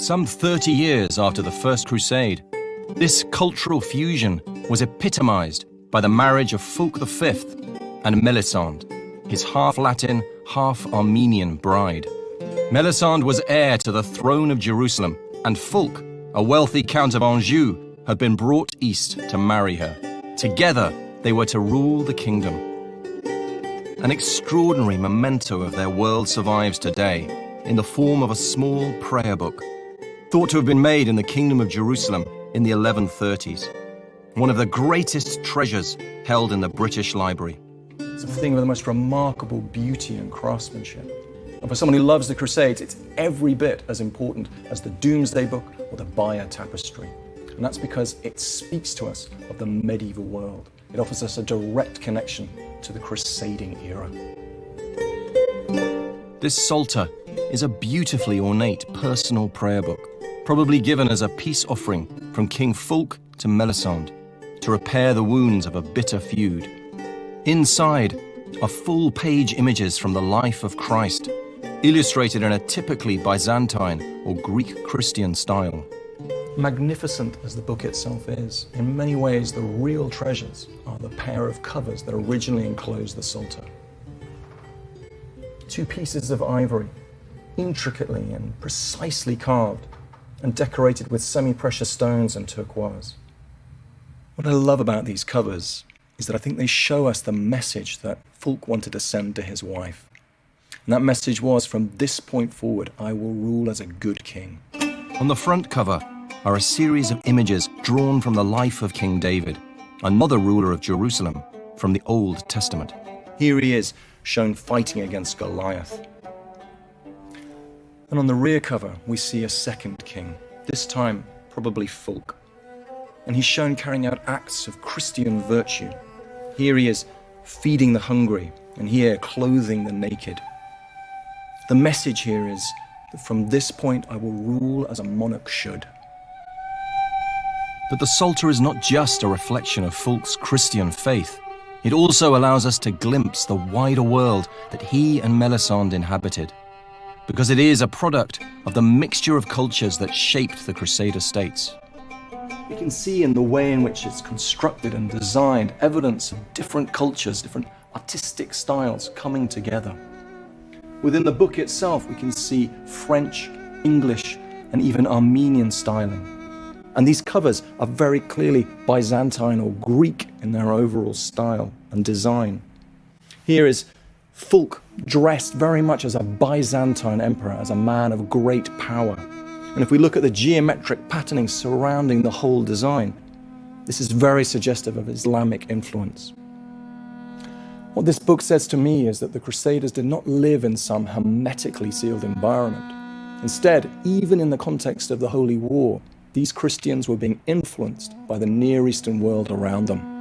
Some 30 years after the First Crusade, this cultural fusion was epitomized by the marriage of Fulk V and Melisende, his half-Latin, half-Armenian bride. Melisende was heir to the throne of Jerusalem, and Fulk, a wealthy Count of Anjou, had been brought east to marry her. Together, they were to rule the kingdom. An extraordinary memento of their world survives today in the form of a small prayer book, thought to have been made in the Kingdom of Jerusalem in the 1130s. One of the greatest treasures held in the British Library. It's a thing of the most remarkable beauty and craftsmanship. And for someone who loves the Crusades, it's every bit as important as the Doomsday Book or the Bayeux Tapestry. And that's because it speaks to us of the medieval world. It offers us a direct connection to the crusading era. This Psalter is a beautifully ornate personal prayer book, probably given as a peace offering from King Fulk to Melisende, to repair the wounds of a bitter feud. Inside are full-page images from the life of Christ, illustrated in a typically Byzantine or Greek Christian style. Magnificent as the book itself is, in many ways the real treasures are the pair of covers that originally enclosed the Psalter. Two pieces of ivory, intricately and precisely carved, and decorated with semi-precious stones and turquoise. What I love about these covers is that I think they show us the message that Fulk wanted to send to his wife. And that message was, from this point forward, I will rule as a good king. On the front cover are a series of images drawn from the life of King David, another ruler of Jerusalem, from the Old Testament. Here he is, shown fighting against Goliath. And on the rear cover, we see a second king, this time probably Fulk. And he's shown carrying out acts of Christian virtue. Here he is feeding the hungry, and here clothing the naked. The message here is that from this point I will rule as a monarch should. But the Psalter is not just a reflection of Fulk's Christian faith. It also allows us to glimpse the wider world that he and Melisende inhabited, because it is a product of the mixture of cultures that shaped the Crusader states. We can see in the way in which it's constructed and designed evidence of different cultures, different artistic styles coming together. Within the book itself, we can see French, English, and even Armenian styling. And these covers are very clearly Byzantine or Greek in their overall style and design. Here is Fulk dressed very much as a Byzantine emperor, as a man of great power. And if we look at the geometric patterning surrounding the whole design, this is very suggestive of Islamic influence. What this book says to me is that the Crusaders did not live in some hermetically sealed environment. Instead, even in the context of the Holy War, these Christians were being influenced by the Near Eastern world around them.